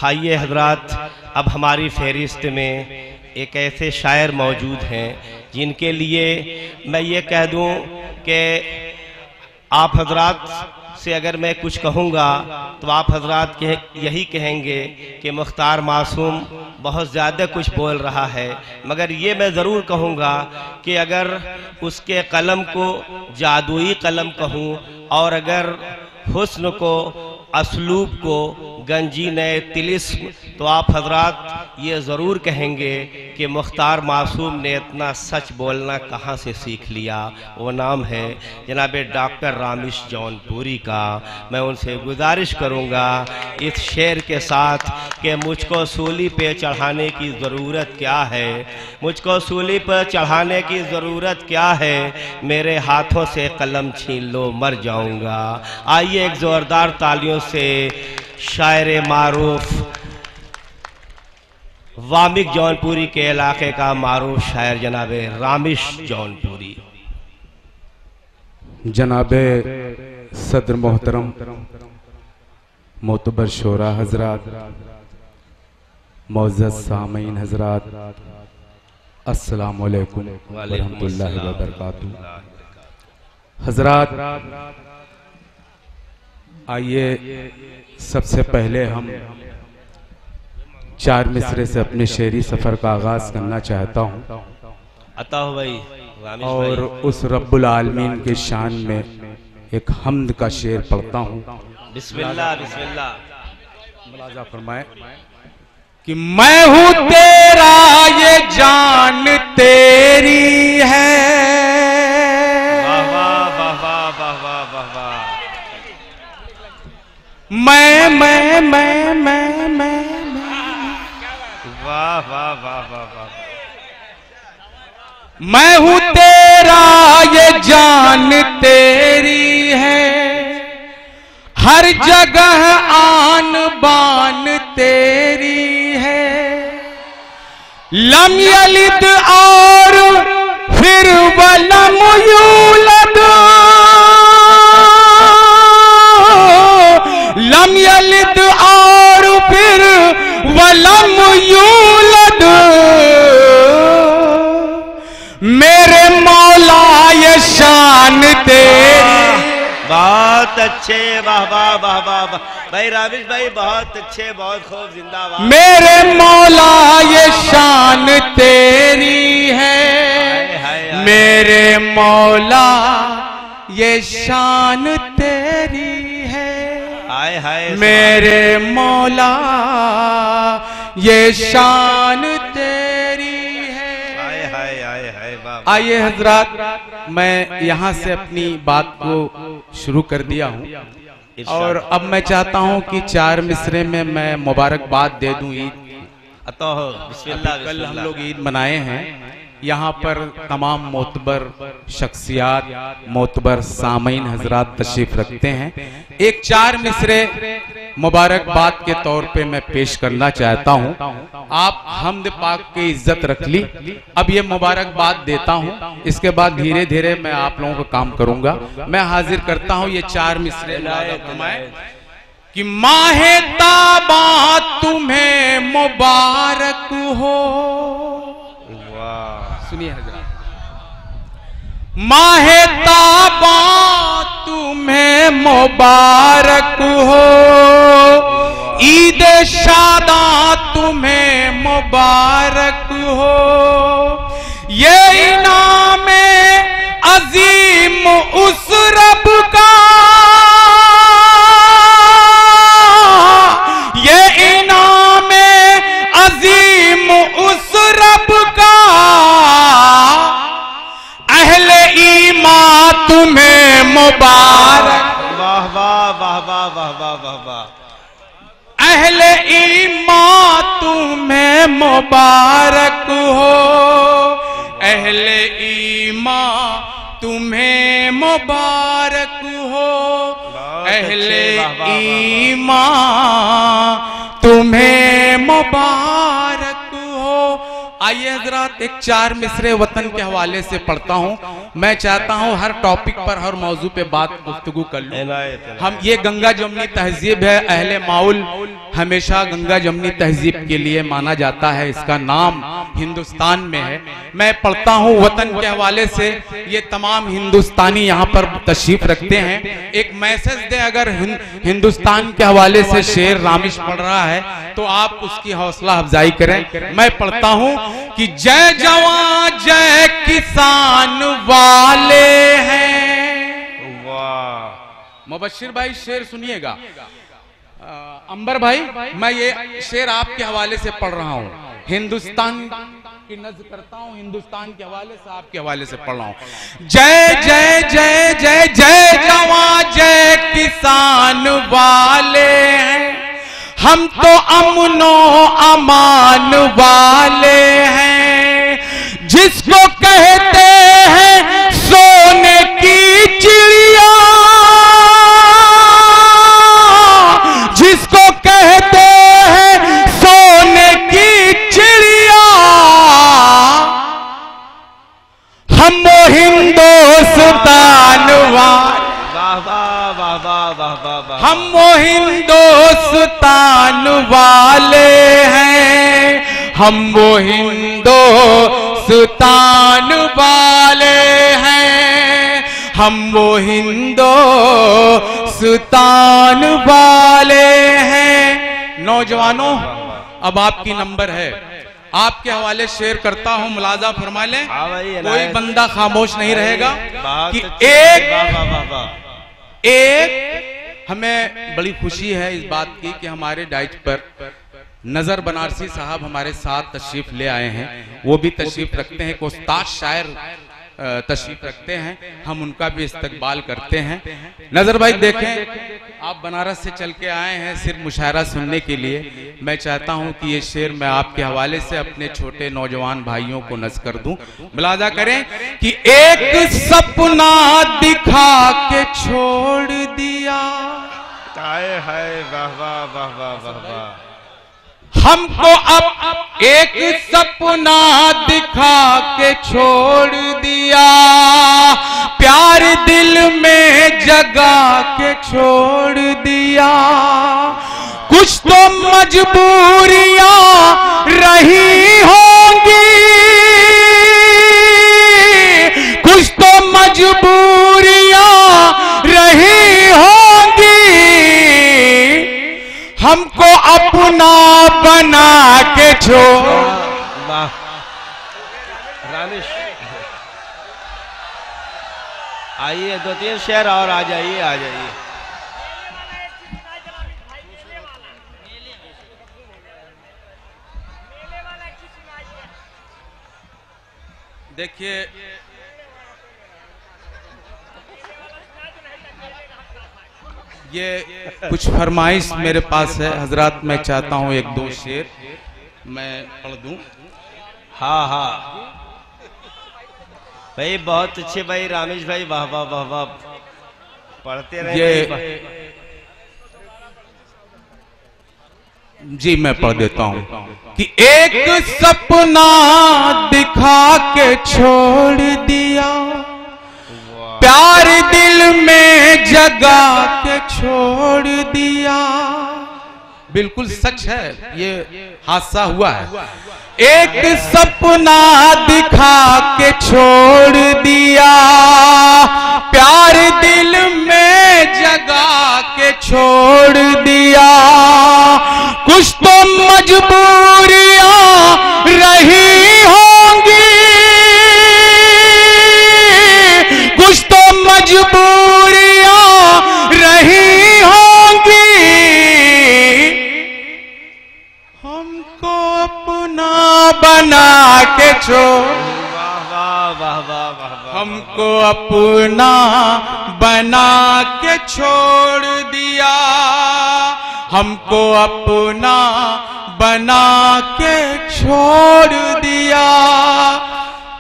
आइए हजरात, अब हमारी फहरिस्त में एक ऐसे शायर मौजूद हैं जिनके लिए मैं ये कह दूं कि आप हजरात से अगर मैं कुछ कहूँगा तो आप हजरात यही कहेंगे कि मुख्तार मासूम बहुत ज़्यादा कुछ बोल रहा है, मगर ये मैं ज़रूर कहूँगा कि अगर उसके कलम को जादुई कलम कहूँ और अगर हुस्न को, असलूब को गंजीने तिलिस्म, तो आप हजरात ये ज़रूर कहेंगे कि मुख्तार मासूम ने इतना सच बोलना कहाँ से सीख लिया। वो नाम है जनाब डॉक्टर रामिश जौनपुरी का। मैं उनसे गुजारिश करूँगा इस शेर के साथ कि मुझको सूली पे चढ़ाने की ज़रूरत क्या है, मुझको सूली पर चढ़ाने की ज़रूरत क्या है, मेरे हाथों से कलम छीन लो मर जाऊँगा। आइए एक ज़ोरदार तालियों से शायर मारूफ वामिक जौनपुरी के इलाके का मारूफ शायर जनाब रामिश जौनपुरी। जनाबे सदर मोहतरम मोतबर शोरा हजरात, मौजूद सामीन हजरात, अस्सलामु अलैकुम व रहमतुल्लाहि व बरकातुहू। हजरात, आइए सबसे पहले हम 4 मिसरे से अपने शेरी सफर का आगाज करना चाहता हूँ अता हो भाई और उस रब्बुल आलमीन के शान में एक हम्द का शेर पढ़ता हूँ। बिस्मिल्लाह बिस्मिल्लाह। मुलाजा फरमाए कि मैं हूँ तेरा ये जान तेरी है। वाह वाह वाह वाह वाह वाह वाह वाह। मैं वाह वाह वाह वाह वाह। मैं हूँ तेरा ये जान तेरी है, हर जगह आन बान तेरी है। लम यलिद और फिर वलम यूलद, लम यलिद और फिर वलम यूलद, मेरे मौला ये शान तेरी। बहुत अच्छे, वाह वाह वाह वाह वाह भाई रामिश भाई, बहुत अच्छे, बहुत खूब, जिंदाबाद। मेरे मौला ये शान तेरी है, मेरे मौला ये शान तेरी है, हाय हाय मेरे मौला ये शान तेरी है। हाय हाय हाय हाय वाह। आइए हजरात, मैं यहाँ से अपनी बात को शुरू कर दिया हूँ और अब मैं चाहता हूँ कि 4 मिसरे में मैं मुबारकबाद दे दूँ ईद। अतो हो बिस्मिल्लाह। कल हम लोग ईद मनाए हैं, यहाँ पर तमाम मोतबर शख्सियात, मोतबर सामीन हजरात तशरीफ रखते हैं। एक 4 मिसरे मुबारकबाद के तौर पे मैं पेश करना चाहता हूँ। आप हमद पाक की इज्जत रख ली, अब ये मुबारकबाद देता हूँ, इसके बाद धीरे धीरे मैं आप लोगों का काम करूंगा। मैं हाजिर करता हूँ ये 4 मिसरे कि माहे ताबा तुम्हें मुबारक हो। सुनिए हजरात, माहे ताबा तुम्हें मुबारक हो, ईद शादा तुम्हें मुबारक हो, ये इनाम अजीम उस रब का, ये इनाम अजीम उस रब का, अहले ईमान तुम्हें मुबारक। वाह वाह वाह वाह वाह वाह वाह वाह। अहले ईमान तुम्हें मुबारक हो, अहले ईमान तुम्हें मुबारक हो, अहले ईमान तुम्हें मुबारक हो। आइए हजरात, एक 4 मिसरे वतन के हवाले से पढ़ता हूँ। मैं चाहता हूँ हर टॉपिक पर, हर मौजू पे बात गुफ्तगू कर लूं। हम ये गंगा जमनी तहजीब है, अहले माउल हमेशा गंगा जमनी तहजीब के लिए माना जाता है, इसका नाम हिंदुस्तान में है। मैं पढ़ता हूँ वतन के हवाले से, ये तमाम हिंदुस्तानी यहाँ पर तशरीफ रखते हैं। एक मैसेज दे, अगर हिंदुस्तान के हवाले से शेर रामिश पढ़ रहा है तो आप उसकी हौसला अफजाई करें। मैं पढ़ता हूँ कि जय जवान जय किसान वाले हैं। वाह, मुबश्शिर भाई शेर सुनिएगा। अंबर भाई, मैं ये शेर आपके हवाले से पढ़ रहा हूँ, हिंदुस्तान की नज़्म करता हूँ, हिंदुस्तान के हवाले से, आपके हवाले से पढ़ रहा हूँ। जय जय जय जय जय जवान जय किसान वाले हैं, हम तो अमनो अमान वाले हैं। जिसको कहते हैं सोने की चिड़िया, जिसको कहते हैं सोने की चिड़िया, हम वो हिंदुस्तान वाले, हम वो हिंदुस्तान वाले हैं, हम वो हिंदुस्तान वाले हैं, हम वो हिंदुस्तान वाले हैं। नौजवानों, अब आपकी नंबर है, आपके हवाले शेर करता हूं, मुलाजा फरमा लें। कोई बंदा खामोश नहीं रहेगा कि एक हमें बड़ी खुशी है इस बात की कि हमारे डाइट पर नजर बनारसी साहब हमारे साथ तशरीफ ले आए हैं। वो भी तशरीफ रखते हैं, एक उस्ताद शायर तशरीफ रखते हैं, हम उनका भी इस्तकबाल करते हैं। नजर भाई देखें, आप बनारस से चल के आए हैं सिर्फ मुशायरा सुनने के लिए। मैं चाहता हूं कि ये शेर मैं आपके हवाले से अपने छोटे नौजवान भाइयों को नज़ कर दूं। मुलाजा करें कि एक सपना दिखा के छोड़ दिया, हाय हाय, वाह वाह वाह वाह वाह वाह, हमको अब एक सपना दिखा के छोड़ दिया, प्यार दिल में जगा के छोड़ दिया। कुछ तो मजबूरियां रही होंगी, कुछ तो मजबूरियां रही होंगी, हमको अपना बना के छोड़। वाह रामिश, आइए 2-3 शेर और आ जाइए, आ जाइए। देखिए, ये कुछ फरमाइश मेरे पास है हजरात, मैं चाहता हूँ 1-2 शेर मैं पढ़ दूं। हाँ हाँ भाई, बहुत अच्छे भाई रामेश भाई, वाह वाह वाह वाह, पढ़ते रहे। जी मैं पढ़ देता हूं कि एक सपना दिखा के छोड़ दिया, प्यार दिल में जगा के छोड़ दिया। बिल्कुल सच है, ये हादसा हुआ है। एक सपना दिखा के छोड़ दिया, प्यार दिल में जगा के छोड़ दिया। कुछ तो मजबूरियां रही होंगी, कुछ तो मजबूरियां रही होंगी, हमको अपना बना के छोड़, हमको अपना बना के छोड़ दिया, हमको अपना बना के छोड़ दिया।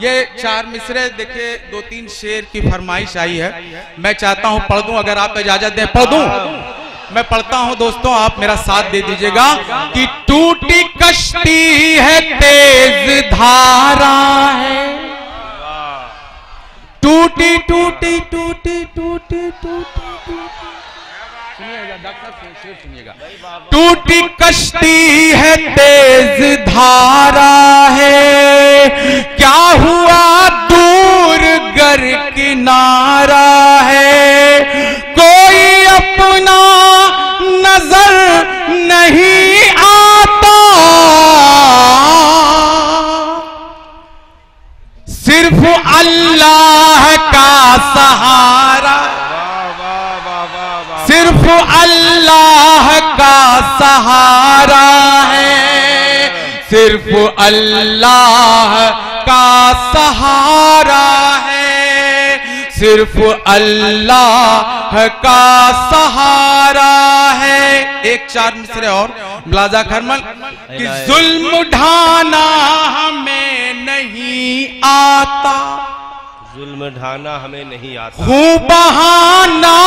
ये 4 मिसरे देखिए, 2-3 शेर की फरमाइश आई है, मैं चाहता हूं पढ़ दूं, अगर आप इजाजत दें पढ़ दूं। मैं पढ़ता हूं दोस्तों, आप मेरा साथ दे दीजिएगा कि टूटी कश्ती है तेज धारा है, टूटी टूटी टूटी टूटी टूटी, सुनिएगा, टूटी कश्ती है तेज धारा है, क्या हुआ दूर गर किनारा है, कोई अपना नजर नहीं आता, सिर्फ अल्लाह का सहारा, सिर्फ अल्लाह का सहारा है, सिर्फ अल्लाह का सहारा है, सिर्फ अल्लाह का सहारा है। एक 4 मिसरे और मुलाजा खरमल कि जुल्म ढाना हमें नहीं आता, जुल्म ढाना हमें नहीं आता, खून बहाना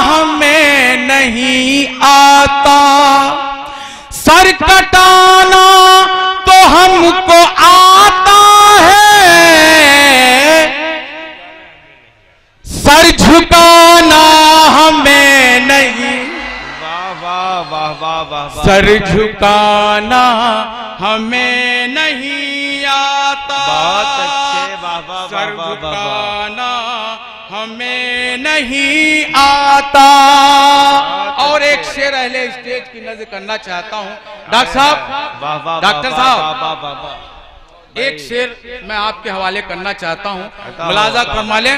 हमें नहीं आता, सर कटाना तो हमको आता है, सर झुकाना हमें नहीं, वाह वाह वाह वाह, सर झुकाना हमें नहीं आता, बहुत अच्छे, वाह वाह, सर वाह, वाह, झुकाना हमें नहीं आता। और एक शेर अहले स्टेज की नजर करना चाहता हूं डॉक्टर साहब, डॉक्टर साहब एक शेर मैं आपके हवाले करना चाहता हूं, मुलाजा फरमा लें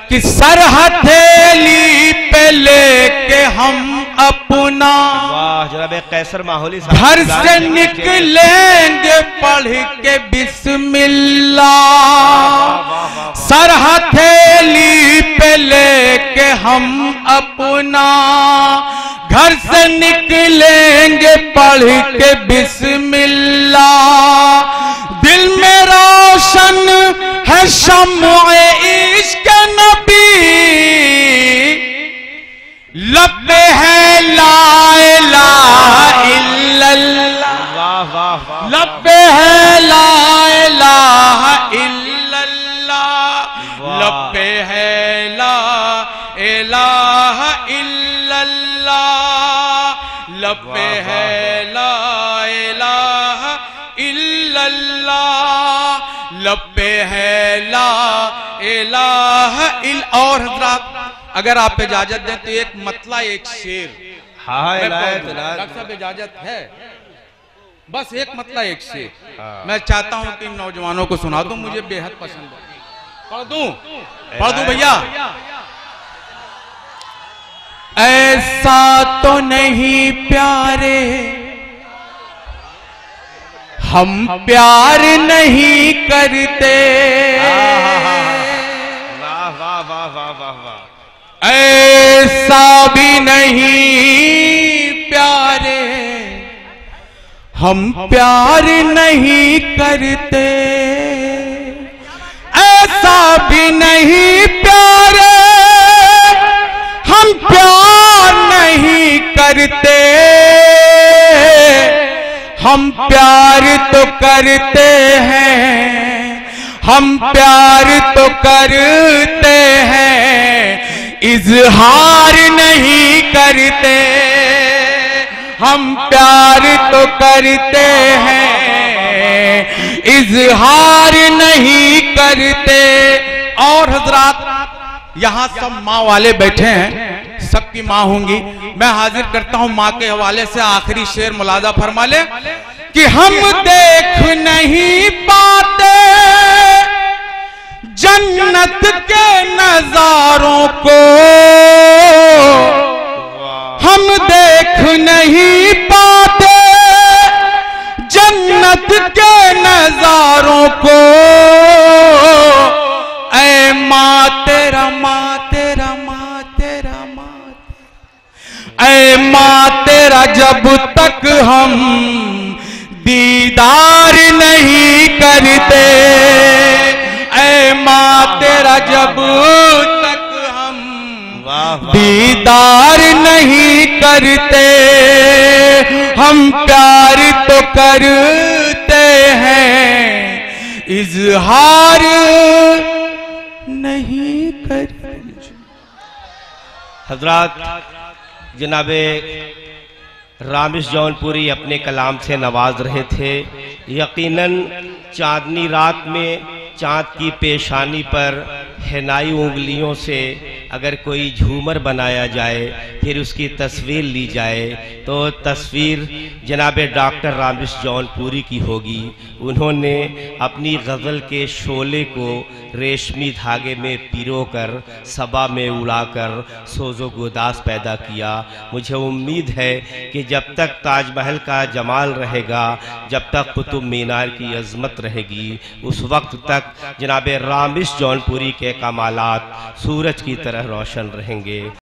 कि सर हथेली पे लेके हम अपना, वाह जनाब कैसर माहौली घर से निकलेंगे पढ़ के बिस्मिल्लाह, सर हथेली पे लेके हम अपना, घर से निकलेंगे पढ़ के बिस्मिल्लाह, दिल में रोशन है शम्ए इश्क नबी, लब पे है ला इलाहा इल्लल्लाह, वाह वाह वाह, लब पे है ला इलाहा इल्लल्लाह, लब पे है ला इलाहा इल्लल्लाह, लब पे है ला इलाहा इल्लल्लाह, लब पे है ला इलाहा इल्लल्लाह। और हजरात अगर आप इजाजत दें तो एक मतला एक शेर, हाँ डॉक्टर साहब इजाजत है, बस एक मतला एक शेर मैं चाहता हूं कि नौजवानों को सुना दूं, मुझे बेहद पसंद है, पढ़ दूं भैया। ऐसा तो नहीं प्यारे हम प्यार नहीं करते, वाह वाह वाह वाह वाह वाह, ऐसा भी नहीं प्यारे हम प्यार नहीं करते, ऐसा भी नहीं प्यारे हम प्यार नहीं करते, हम प्यार तो करते हैं, हम प्यार तो करते हैं, इजहार नहीं करते, हम प्यार तो करते हैं, इजहार नहीं करते। और हजरात यहाँ सब माँ वाले बैठे हैं, सबकी माँ होंगी, मैं हाजिर करता हूँ माँ के हवाले से आखिरी शेर मुलाजा फरमा ले कि हम देख नहीं पाते जन्नत के नजारों को, हम देख नहीं पाते जन्नत के नजारों को, ऐ माँ तेरा माँ तेरा माँ तेरा माँ, ऐ माँ तेरा जब तक हम दीदार नहीं करते, ऐ माँ तेरा जब तक हम दीदार नहीं करते, करते, हम प्यार तो करते हैं, इजहार नहीं करते। हजरात, जनाबे रामिश जौनपुरी अपने कलाम से नवाज रहे थे। यकीनन चांदनी रात में चांद की पेशानी पर हिनाई उंगलियों से अगर कोई झूमर बनाया जाए, फिर उसकी तस्वीर ली जाए, तो तस्वीर जनाबे डॉक्टर रामिश जौनपुरी की होगी। उन्होंने अपनी गज़ल के शोले को रेशमी धागे में पिरोकर सबा में उड़ाकर सोजो गुदास पैदा किया। मुझे उम्मीद है कि जब तक ताजमहल का जमाल रहेगा, जब तक कुतुब मीनार की अज़मत रहेगी, उस वक्त तक जनाबे रामिश जौनपुरी के कमालात सूरज की तरह रोशन रहेंगे।